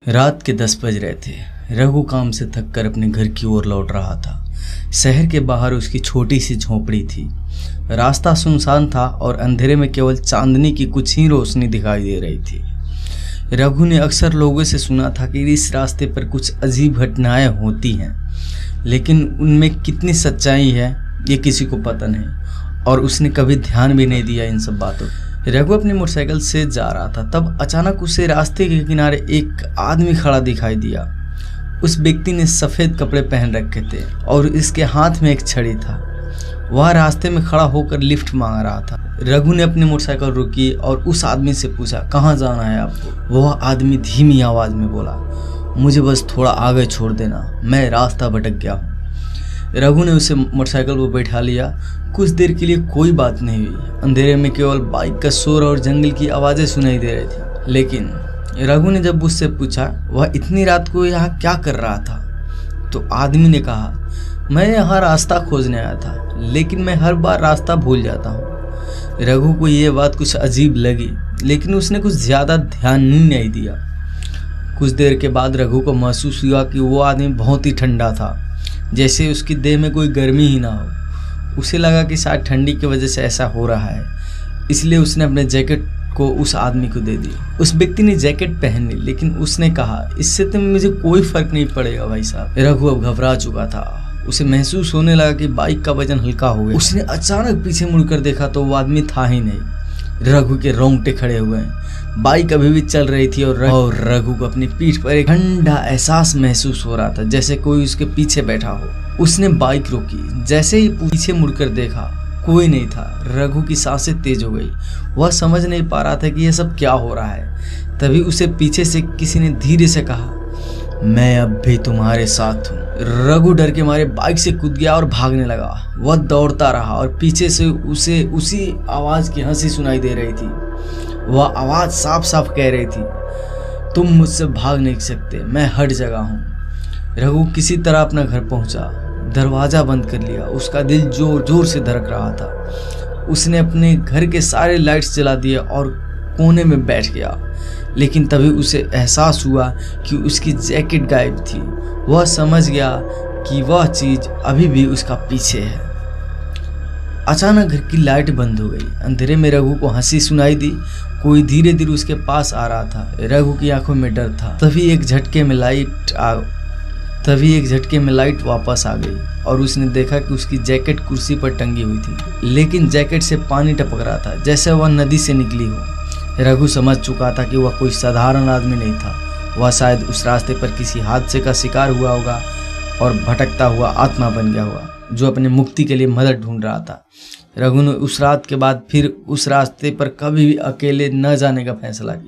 रात के 10 बज रहे थे। रघु काम से थककर अपने घर की ओर लौट रहा था। शहर के बाहर उसकी छोटी सी झोपड़ी थी। रास्ता सुनसान था और अंधेरे में केवल चांदनी की कुछ ही रोशनी दिखाई दे रही थी। रघु ने अक्सर लोगों से सुना था कि इस रास्ते पर कुछ अजीब घटनाएं होती हैं, लेकिन उनमें कितनी सच्चाई है ये किसी को पता नहीं, और उसने कभी ध्यान भी नहीं दिया इन सब बातों। रघु अपनी मोटरसाइकिल से जा रहा था, तब अचानक उसे रास्ते के किनारे एक आदमी खड़ा दिखाई दिया। उस व्यक्ति ने सफ़ेद कपड़े पहन रखे थे और इसके हाथ में एक छड़ी था। वह रास्ते में खड़ा होकर लिफ्ट मांग रहा था। रघु ने अपनी मोटरसाइकिल रोकी और उस आदमी से पूछा, कहाँ जाना है आपको? वह आदमी धीमी आवाज़ में बोला, मुझे बस थोड़ा आगे छोड़ देना, मैं रास्ता भटक गया हूँ। रघु ने उसे मोटरसाइकिल पर बैठा लिया। कुछ देर के लिए कोई बात नहीं हुई। अंधेरे में केवल बाइक का शोर और जंगल की आवाज़ें सुनाई दे रही थी। लेकिन रघु ने जब उससे पूछा वह इतनी रात को यहाँ क्या कर रहा था, तो आदमी ने कहा, मैं यहाँ रास्ता खोजने आया था, लेकिन मैं हर बार रास्ता भूल जाता हूँ। रघु को ये बात कुछ अजीब लगी, लेकिन उसने कुछ ज़्यादा ध्यान नहीं दिया। कुछ देर के बाद रघु को महसूस हुआ कि वो आदमी बहुत ही ठंडा था, जैसे उसकी देह में कोई गर्मी ही ना हो। उसे लगा कि शायद ठंडी की वजह से ऐसा हो रहा है, इसलिए उसने अपने जैकेट को उस आदमी को दे दी। उस व्यक्ति ने जैकेट पहन ली, लेकिन उसने कहा, इससे तो मुझे कोई फर्क नहीं पड़ेगा भाई साहब। रघु अब घबरा चुका था। उसे महसूस होने लगा कि बाइक का वजन हल्का हो गया। उसने अचानक पीछे मुड़कर देखा तो वो आदमी था ही नहीं। रघु के रोंगटे खड़े हुए। बाइक अभी भी चल रही थी और रघु को अपनी पीठ पर एक ठंडा एहसास महसूस हो रहा था, जैसे कोई उसके पीछे बैठा हो। उसने बाइक रोकी। जैसे ही पीछे मुड़कर देखा, कोई नहीं था। रघु की सांसें तेज हो गई। वह समझ नहीं पा रहा था कि यह सब क्या हो रहा है। तभी उसे पीछे से किसी ने धीरे से कहा, मैं अब भी तुम्हारे साथ हूँ। रघु डर के मारे बाइक से कूद गया और भागने लगा। वह दौड़ता रहा और पीछे से उसे उसी आवाज़ की हंसी सुनाई दे रही थी। वह आवाज़ साफ साफ कह रही थी, तुम मुझसे भाग नहीं सकते, मैं हर जगह हूँ। रघु किसी तरह अपना घर पहुँचा। दरवाज़ा बंद कर लिया। उसका दिल जोर जोर से धड़क रहा था। उसने अपने घर के सारे लाइट्स जला दिए और कोने में बैठ गया। लेकिन तभी उसे एहसास हुआ कि उसकी जैकेट गायब थी। वह समझ गया कि वह चीज़ अभी भी उसका पीछे है। अचानक घर की लाइट बंद हो गई। अंधेरे में रघु को हंसी सुनाई दी। कोई धीरे धीरे उसके पास आ रहा था। रघु की आंखों में डर था। तभी एक झटके में लाइट वापस आ गई और उसने देखा कि उसकी जैकेट कुर्सी पर टंगी हुई थी, लेकिन जैकेट से पानी टपक रहा था, जैसे वह नदी से निकली हो। रघु समझ चुका था कि वह कोई साधारण आदमी नहीं था। वह शायद उस रास्ते पर किसी हादसे का शिकार हुआ होगा और भटकता हुआ आत्मा बन गया होगा, जो अपनी मुक्ति के लिए मदद ढूंढ रहा था। रघु ने उस रात के बाद फिर उस रास्ते पर कभी भी अकेले न जाने का फैसला किया।